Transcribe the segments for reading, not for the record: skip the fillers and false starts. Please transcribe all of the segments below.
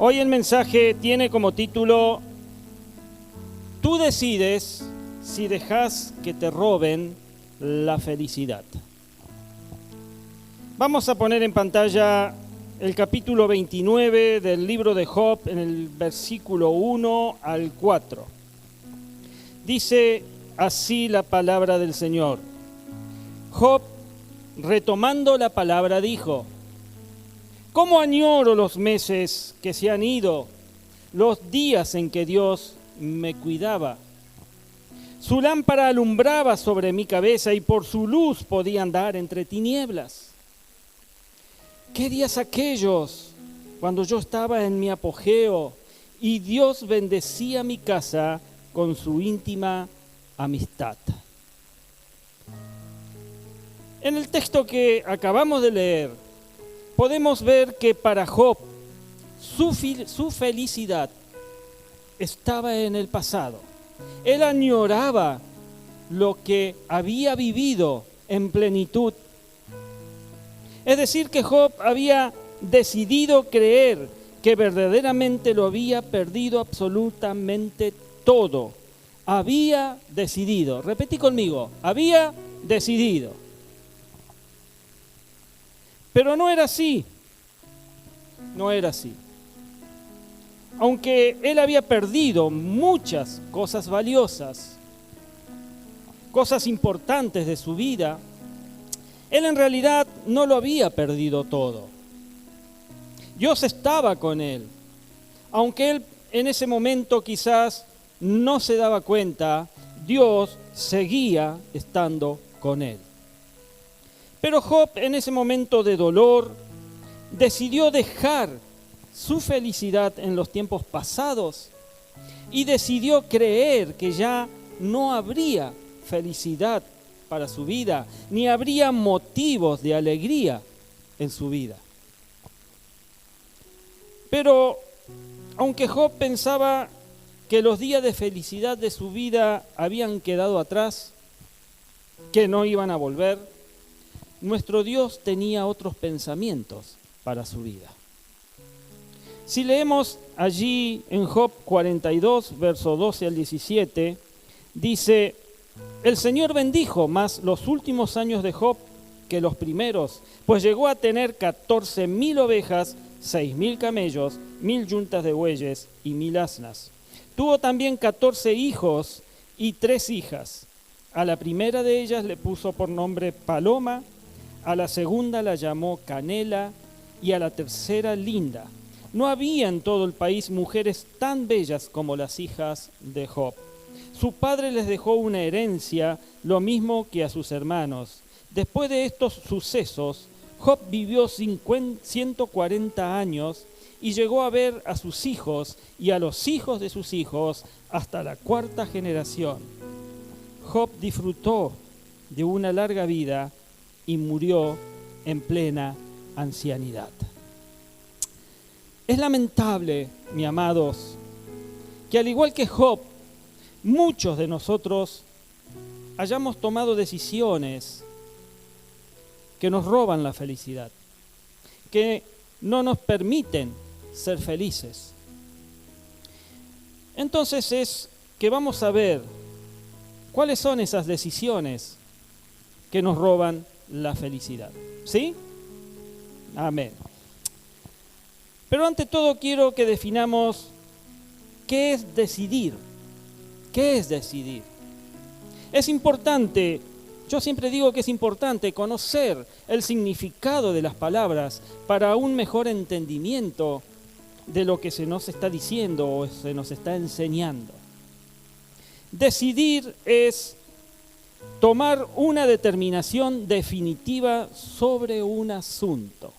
Hoy el mensaje tiene como título: Tú decides si dejas que te roben la felicidad. Vamos a poner en pantalla el capítulo 29 del libro de Job en el versículo 1 al 4. Dice así la palabra del Señor. Job, retomando la palabra, dijo: ¿Cómo añoro los meses que se han ido, los días en que Dios me cuidaba? Su lámpara alumbraba sobre mi cabeza y por su luz podía andar entre tinieblas. ¿Qué días aquellos cuando yo estaba en mi apogeo y Dios bendecía mi casa con su íntima amistad? En el texto que acabamos de leer, podemos ver que para Job su felicidad estaba en el pasado. Él añoraba lo que había vivido en plenitud. Es decir, que Job había decidido creer que verdaderamente lo había perdido absolutamente todo. Había decidido, repetí conmigo, había decidido. Pero no era así, no era así. Aunque él había perdido muchas cosas valiosas, cosas importantes de su vida, él en realidad no lo había perdido todo. Dios estaba con él, aunque él en ese momento quizás no se daba cuenta, Dios seguía estando con él. Pero Job, en ese momento de dolor, decidió dejar su felicidad en los tiempos pasados y decidió creer que ya no habría felicidad para su vida, ni habría motivos de alegría en su vida. Pero aunque Job pensaba que los días de felicidad de su vida habían quedado atrás, que no iban a volver, nuestro Dios tenía otros pensamientos para su vida. Si leemos allí en Job 42, verso 12 al 17, dice: El Señor bendijo más los últimos años de Job que los primeros, pues llegó a tener 14,000 ovejas, 6,000 camellos, 1,000 yuntas de bueyes y 1,000 asnas. Tuvo también 14 hijos y 3 hijas. A la primera de ellas le puso por nombre Paloma, a la segunda la llamó Canela y a la tercera Linda. No había en todo el país mujeres tan bellas como las hijas de Job. Su padre les dejó una herencia, lo mismo que a sus hermanos. Después de estos sucesos, Job vivió 140 años y llegó a ver a sus hijos y a los hijos de sus hijos hasta la 4ª generación. Job disfrutó de una larga vida y murió en plena ancianidad. Es lamentable, mis amados, que al igual que Job, muchos de nosotros hayamos tomado decisiones que nos roban la felicidad, que no nos permiten ser felices. Entonces es que vamos a ver cuáles son esas decisiones que nos roban la felicidad. ¿Sí? Amén. Pero ante todo quiero que definamos qué es decidir. ¿Qué es decidir? Es importante, yo siempre digo que es importante conocer el significado de las palabras para un mejor entendimiento de lo que se nos está diciendo o se nos está enseñando. Decidir es tomar una determinación definitiva sobre un asunto.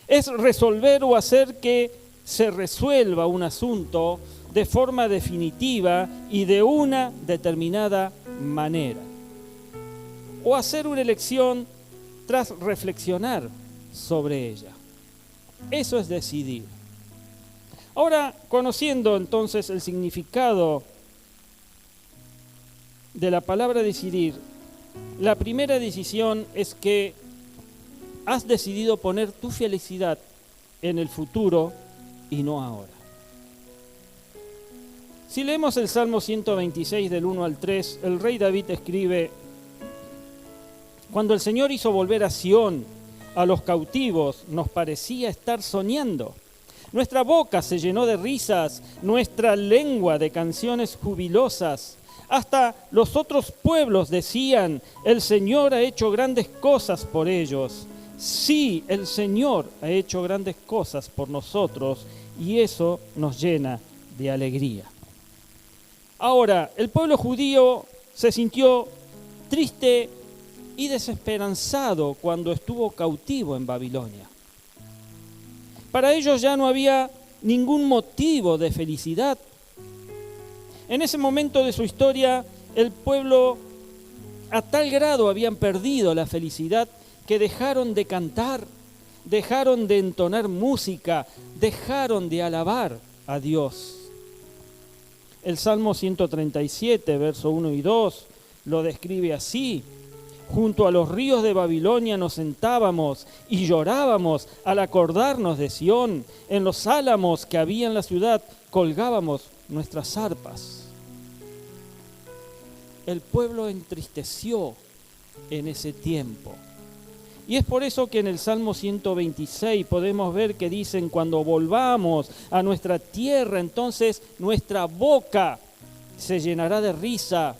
Es resolver o hacer que se resuelva un asunto de forma definitiva y de una determinada manera. O hacer una elección tras reflexionar sobre ella. Eso es decidir. Ahora, conociendo entonces el significado de la palabra decidir, la primera decisión es que has decidido poner tu felicidad en el futuro y no ahora. Si leemos el Salmo 126 del 1 al 3, el rey David escribe: cuando el Señor hizo volver a Sión a los cautivos, nos parecía estar soñando. Nuestra boca se llenó de risas, nuestra lengua de canciones jubilosas. Hasta los otros pueblos decían: el Señor ha hecho grandes cosas por ellos. Sí, el Señor ha hecho grandes cosas por nosotros, y eso nos llena de alegría. Ahora, el pueblo judío se sintió triste y desesperanzado cuando estuvo cautivo en Babilonia. Para ellos ya no había ningún motivo de felicidad. En ese momento de su historia, el pueblo a tal grado habían perdido la felicidad que dejaron de cantar, dejaron de entonar música, dejaron de alabar a Dios. El Salmo 137, verso 1 y 2, lo describe así: junto a los ríos de Babilonia nos sentábamos y llorábamos al acordarnos de Sión. En los álamos que había en la ciudad colgábamos nuestras arpas. El pueblo entristeció en ese tiempo. Y es por eso que en el Salmo 126 podemos ver que dicen: cuando volvamos a nuestra tierra, entonces nuestra boca se llenará de risa.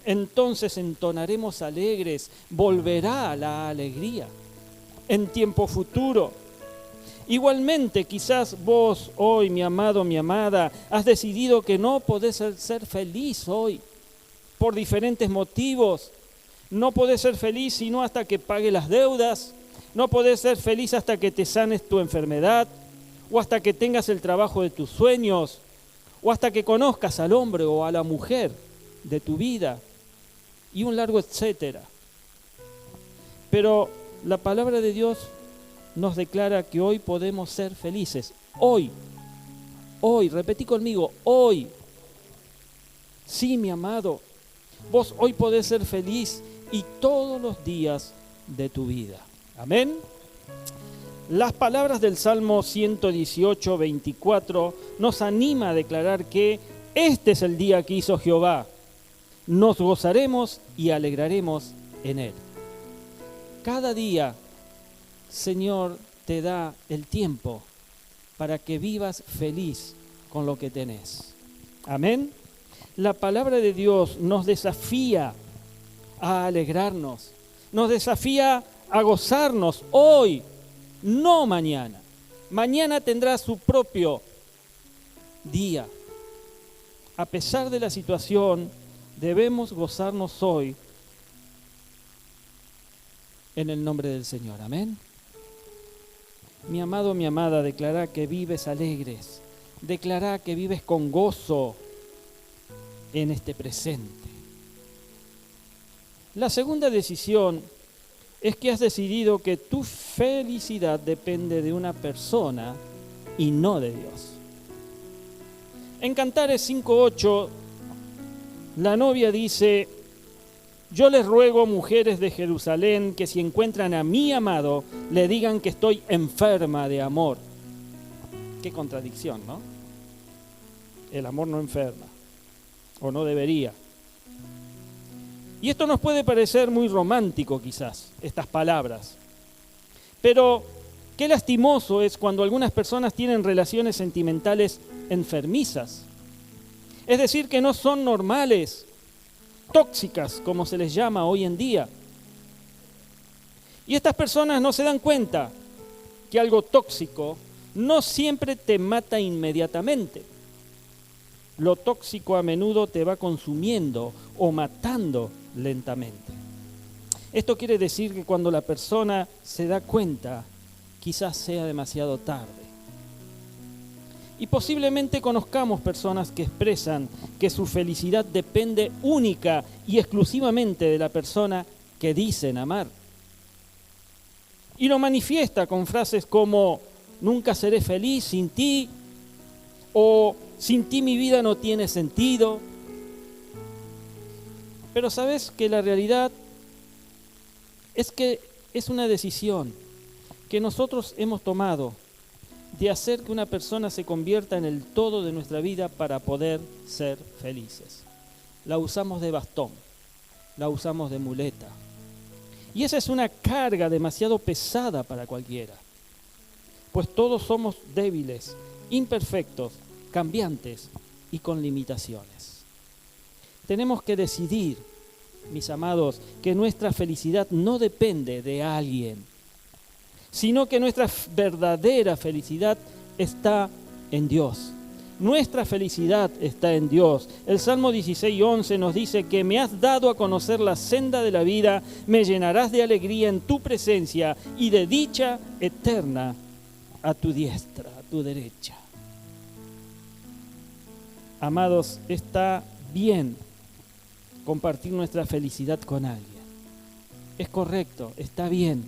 Entonces entonaremos alegres, volverá la alegría en tiempo futuro. Igualmente, quizás vos hoy, mi amado, mi amada, has decidido que no podés ser feliz hoy por diferentes motivos. No podés ser feliz sino hasta que pague las deudas. No podés ser feliz hasta que te sanes tu enfermedad, o hasta que tengas el trabajo de tus sueños, o hasta que conozcas al hombre o a la mujer de tu vida, y un largo etcétera. Pero la palabra de Dios nos declara que hoy podemos ser felices. Hoy, repetí conmigo, hoy. Sí, mi amado, vos hoy podés ser feliz y todos los días de tu vida. Amén. Las palabras del Salmo 118, 24 nos anima a declarar que este es el día que hizo Jehová. Nos gozaremos y alegraremos en él. Cada día, Señor, te da el tiempo para que vivas feliz con lo que tenés. Amén. La palabra de Dios nos desafía a alegrarnos, nos desafía a gozarnos hoy, no mañana. Mañana tendrá su propio día. A pesar de la situación, debemos gozarnos hoy en el nombre del Señor. Amén. Mi amado, mi amada, declara que vives alegres, declara que vives con gozo en este presente. La segunda decisión es que has decidido que tu felicidad depende de una persona y no de Dios. En Cantares 5:8, la novia dice: yo les ruego, mujeres de Jerusalén, que si encuentran a mi amado, le digan que estoy enferma de amor. Qué contradicción, ¿no? El amor no enferma, o no debería. Y esto nos puede parecer muy romántico quizás, estas palabras. Pero qué lastimoso es cuando algunas personas tienen relaciones sentimentales enfermizas. Es decir, que no son normales, tóxicas, como se les llama hoy en día. Y estas personas no se dan cuenta que algo tóxico no siempre te mata inmediatamente. Lo tóxico a menudo te va consumiendo o matando lentamente. Esto quiere decir que cuando la persona se da cuenta, quizás sea demasiado tarde. Y posiblemente conozcamos personas que expresan que su felicidad depende única y exclusivamente de la persona que dicen amar. Y lo manifiesta con frases como: nunca seré feliz sin ti, o sin ti mi vida no tiene sentido. Pero sabes que la realidad es que es una decisión que nosotros hemos tomado de hacer que una persona se convierta en el todo de nuestra vida para poder ser felices. La usamos de bastón, la usamos de muleta. Y esa es una carga demasiado pesada para cualquiera, pues todos somos débiles, imperfectos, cambiantes y con limitaciones. Tenemos que decidir, mis amados, que nuestra felicidad no depende de alguien, sino que nuestra verdadera felicidad está en Dios. Nuestra felicidad está en Dios. El Salmo 16:11 nos dice que me has dado a conocer la senda de la vida, me llenarás de alegría en tu presencia y de dicha eterna a tu diestra, a tu derecha. Amados, está bien compartir nuestra felicidad con alguien. Es correcto, está bien.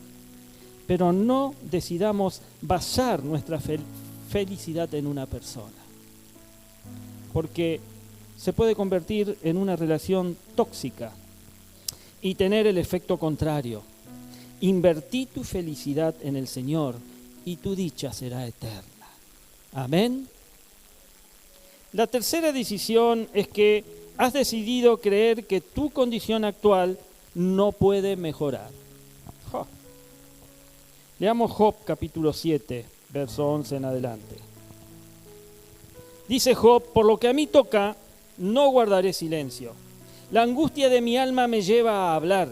Pero no decidamos basar nuestra felicidad en una persona, porque se puede convertir en una relación tóxica y tener el efecto contrario. Invertí tu felicidad en el Señor y tu dicha será eterna. Amén. La tercera decisión es que has decidido creer que tu condición actual no puede mejorar. Leamos Job capítulo 7, verso 11 en adelante. Dice Job, por lo que a mí toca, no guardaré silencio. La angustia de mi alma me lleva a hablar.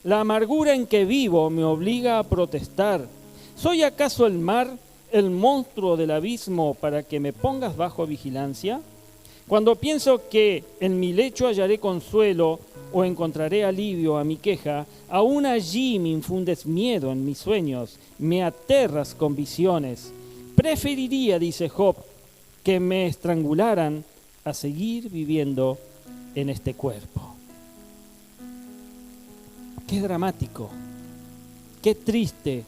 La amargura en que vivo me obliga a protestar. ¿Soy acaso el mar, el monstruo del abismo, para que me pongas bajo vigilancia? Cuando pienso que en mi lecho hallaré consuelo o encontraré alivio a mi queja, aún allí me infundes miedo en mis sueños, me aterras con visiones. Preferiría, dice Job, que me estrangularan a seguir viviendo en este cuerpo. Qué dramático, qué triste.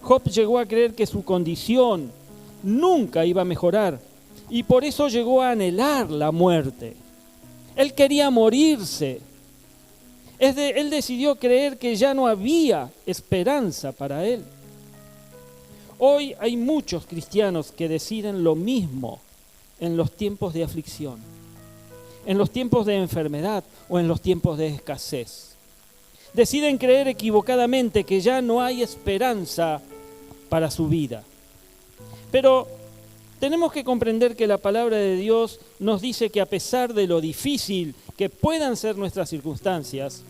Job llegó a creer que su condición nunca iba a mejorar y por eso llegó a anhelar la muerte. Él quería morirse. Él decidió creer que ya no había esperanza para él. Hoy hay muchos cristianos que deciden lo mismo en los tiempos de aflicción, en los tiempos de enfermedad o en los tiempos de escasez. Deciden creer equivocadamente que ya no hay esperanza para su vida. Pero tenemos que comprender que la palabra de Dios nos dice que a pesar de lo difícil que puedan ser nuestras circunstancias,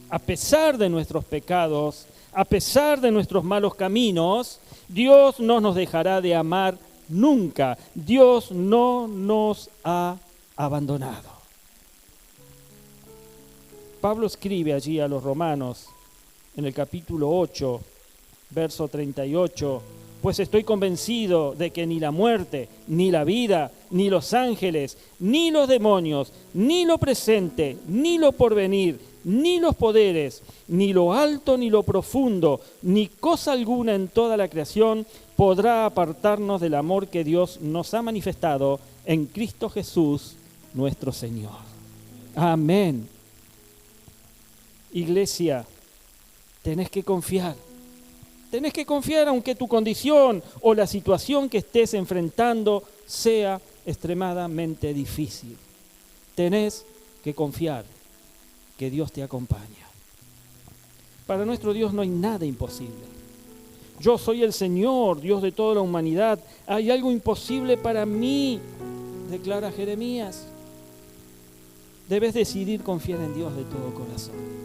a pesar de nuestros pecados, a pesar de nuestros malos caminos, Dios no nos dejará de amar nunca. Dios no nos ha abandonado. Pablo escribe allí a los romanos, en el capítulo 8, verso 38, pues estoy convencido de que ni la muerte, ni la vida, ni los ángeles, ni los demonios, ni lo presente, ni lo porvenir, ni los poderes, ni lo alto, ni lo profundo, ni cosa alguna en toda la creación podrá apartarnos del amor que Dios nos ha manifestado en Cristo Jesús, nuestro Señor. Amén. Iglesia, tenés que confiar. Tenés que confiar aunque tu condición o la situación que estés enfrentando sea extremadamente difícil. Tenés que confiar que Dios te acompaña. Para nuestro Dios no hay nada imposible. Yo soy el Señor, Dios de toda la humanidad. Hay algo imposible para mí, declara Jeremías. Debes decidir confiar en Dios de todo corazón.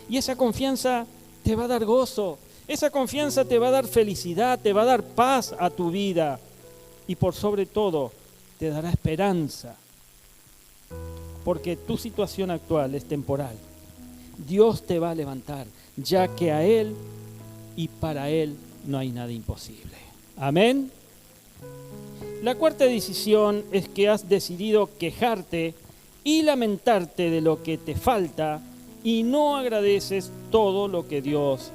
Y esa confianza te va a dar gozo. Esa confianza te va a dar felicidad, te va a dar paz a tu vida y por sobre todo te dará esperanza, porque tu situación actual es temporal. Dios te va a levantar, ya que a Él y para Él no hay nada imposible. Amén. La cuarta decisión es que has decidido quejarte y lamentarte de lo que te falta y no agradeces todo lo que Dios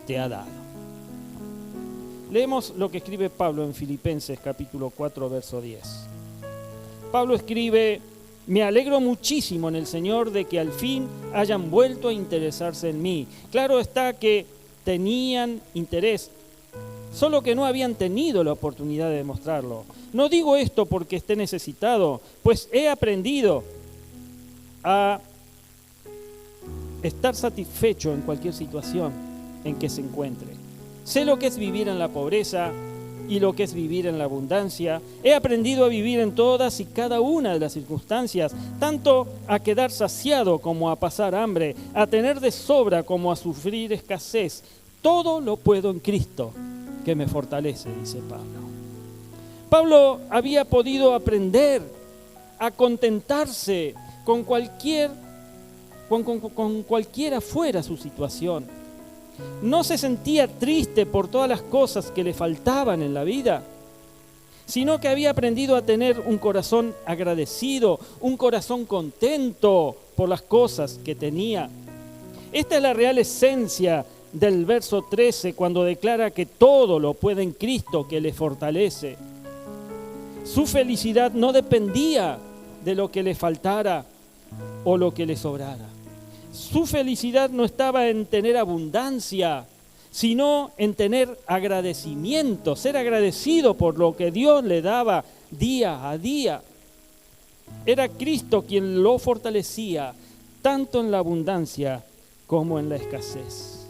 te ha dado. Leemos lo que escribe Pablo en Filipenses capítulo 4, verso 10. Pablo escribe: me alegro muchísimo en el Señor de que al fin hayan vuelto a interesarse en mí. Claro está que tenían interés solo que no habían tenido la oportunidad de demostrarlo. No digo esto porque esté necesitado, pues he aprendido a estar satisfecho en cualquier situación en que se encuentre. Sé lo que es vivir en la pobreza y lo que es vivir en la abundancia. He aprendido a vivir en todas y cada una de las circunstancias, tanto a quedar saciado como a pasar hambre, a tener de sobra como a sufrir escasez. Todo lo puedo en Cristo, que me fortalece, dice Pablo. Pablo había podido aprender a contentarse con cualquiera fuera su situación. No se sentía triste por todas las cosas que le faltaban en la vida, sino que había aprendido a tener un corazón agradecido, un corazón contento por las cosas que tenía. Esta es la real esencia del verso 13, cuando declara que todo lo puede en Cristo que le fortalece. Su felicidad no dependía de lo que le faltara o lo que le sobrara. Su felicidad no estaba en tener abundancia, sino en tener agradecimiento, ser agradecido por lo que Dios le daba día a día. Era Cristo quien lo fortalecía, tanto en la abundancia como en la escasez.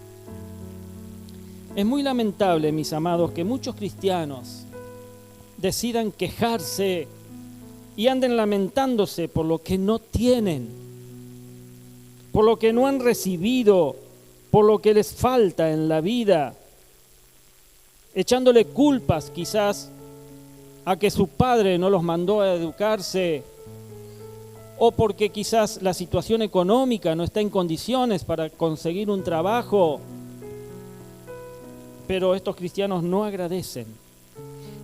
Es muy lamentable, mis amados, que muchos cristianos decidan quejarse y anden lamentándose por lo que no tienen, por lo que no han recibido, por lo que les falta en la vida, echándole culpas quizás a que su padre no los mandó a educarse, o porque quizás la situación económica no está en condiciones para conseguir un trabajo. Pero estos cristianos no agradecen,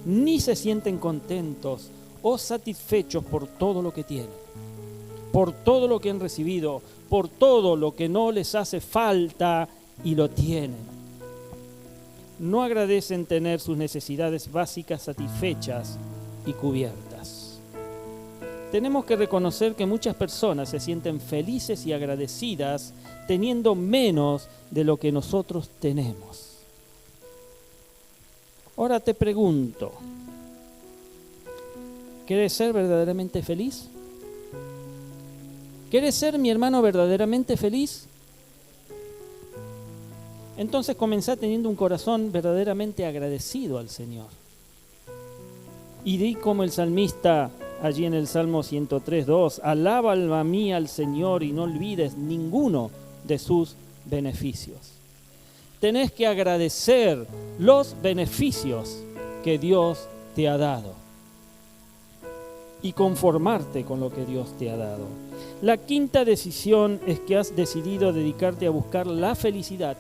ni se sienten contentos o satisfechos por todo lo que tienen, por todo lo que han recibido, por todo lo que no les hace falta y lo tienen. No agradecen tener sus necesidades básicas satisfechas y cubiertas. Tenemos que reconocer que muchas personas se sienten felices y agradecidas teniendo menos de lo que nosotros tenemos. Ahora te pregunto, ¿quieres ser verdaderamente feliz? ¿Quieres ser, mi hermano, verdaderamente feliz? Entonces comenzá teniendo un corazón verdaderamente agradecido al Señor. Y di como el salmista allí en el Salmo 103:2, alaba alma mía al Señor y no olvides ninguno de sus beneficios. Tenés que agradecer los beneficios que Dios te ha dado y conformarte con lo que Dios te ha dado. La quinta decisión es que has decidido dedicarte a buscar la felicidad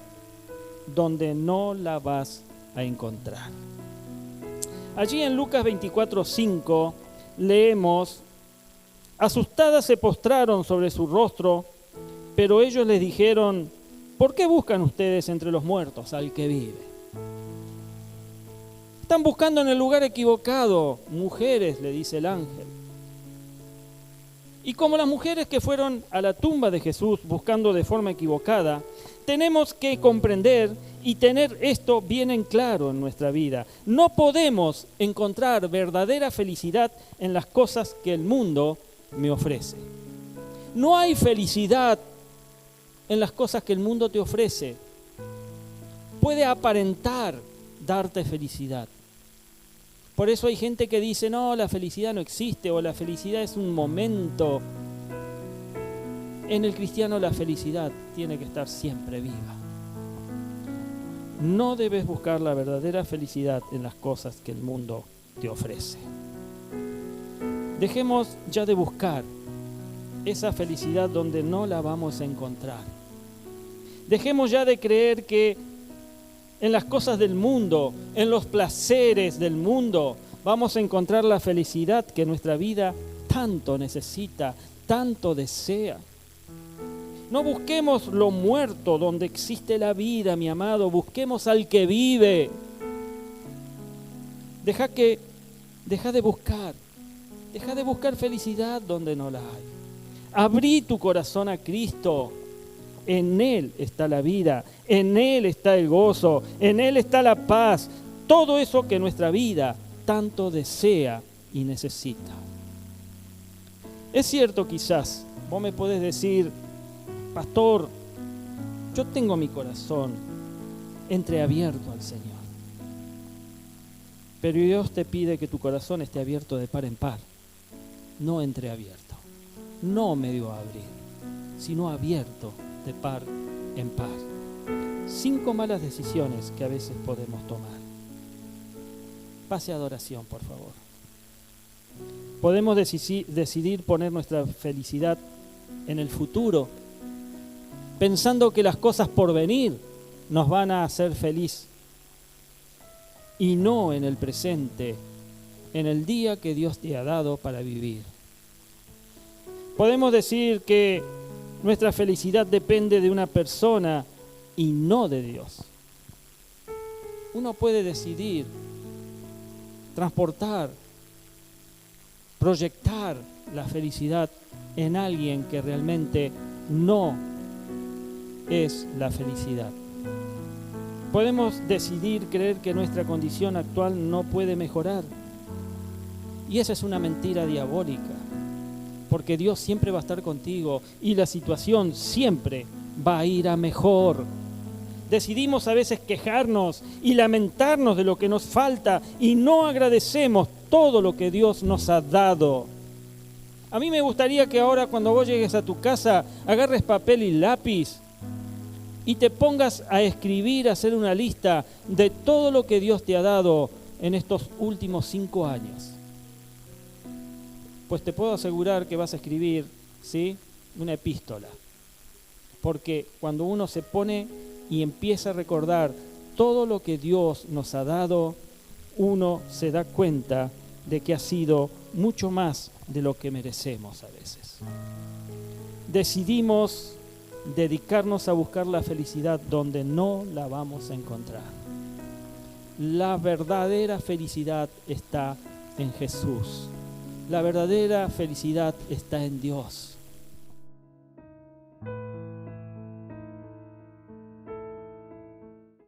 donde no la vas a encontrar. Allí en Lucas 24:5 leemos: asustadas se postraron sobre su rostro, pero ellos les dijeron: ¿por qué buscan ustedes entre los muertos al que vive? Están buscando en el lugar equivocado, mujeres, le dice el ángel. Y como las mujeres que fueron a la tumba de Jesús buscando de forma equivocada, tenemos que comprender y tener esto bien en claro en nuestra vida. No podemos encontrar verdadera felicidad en las cosas que el mundo me ofrece. No hay felicidad en las cosas que el mundo te ofrece. Puede aparentar darte felicidad. Por eso hay gente que dice, no, la felicidad no existe, o la felicidad es un momento. En el cristiano la felicidad tiene que estar siempre viva. No debes buscar la verdadera felicidad en las cosas que el mundo te ofrece. Dejemos ya de buscar esa felicidad donde no la vamos a encontrar. Dejemos ya de creer que en las cosas del mundo, en los placeres del mundo, vamos a encontrar la felicidad que nuestra vida tanto necesita, tanto desea. No busquemos lo muerto donde existe la vida, mi amado, busquemos al que vive. Deja de buscar felicidad donde no la hay. Abrí tu corazón a Cristo. En Él está la vida, en Él está el gozo, en Él está la paz. todo eso que nuestra vida tanto desea y necesita. Es cierto, quizás, vos me podés decir, pastor, yo tengo mi corazón entreabierto al Señor. Pero Dios te pide que tu corazón esté abierto de par en par, no entreabierto, no medio abrir, sino abierto de par en par. 5 malas decisiones que a veces podemos tomar. Pase a adoración, por favor. Podemos decidir poner nuestra felicidad en el futuro, pensando que las cosas por venir nos van a hacer feliz, y no en el presente, en el día que Dios te ha dado para vivir. Podemos decir que nuestra felicidad depende de una persona y no de Dios. Uno puede decidir transportar, proyectar la felicidad en alguien que realmente no es la felicidad. Podemos decidir creer que nuestra condición actual no puede mejorar. Y esa es una mentira diabólica, porque Dios siempre va a estar contigo y la situación siempre va a ir a mejor. Decidimos a veces quejarnos y lamentarnos de lo que nos falta y no agradecemos todo lo que Dios nos ha dado. A mí me gustaría que ahora, cuando vos llegues a tu casa, agarres papel y lápiz y te pongas a escribir, a hacer una lista de todo lo que Dios te ha dado en estos últimos 5 años. Pues te puedo asegurar que vas a escribir, ¿sí?, una epístola. Porque cuando uno se pone y empieza a recordar todo lo que Dios nos ha dado, uno se da cuenta de que ha sido mucho más de lo que merecemos a veces. Decidimos dedicarnos a buscar la felicidad donde no la vamos a encontrar. La verdadera felicidad está en Jesús. La verdadera felicidad está en Dios.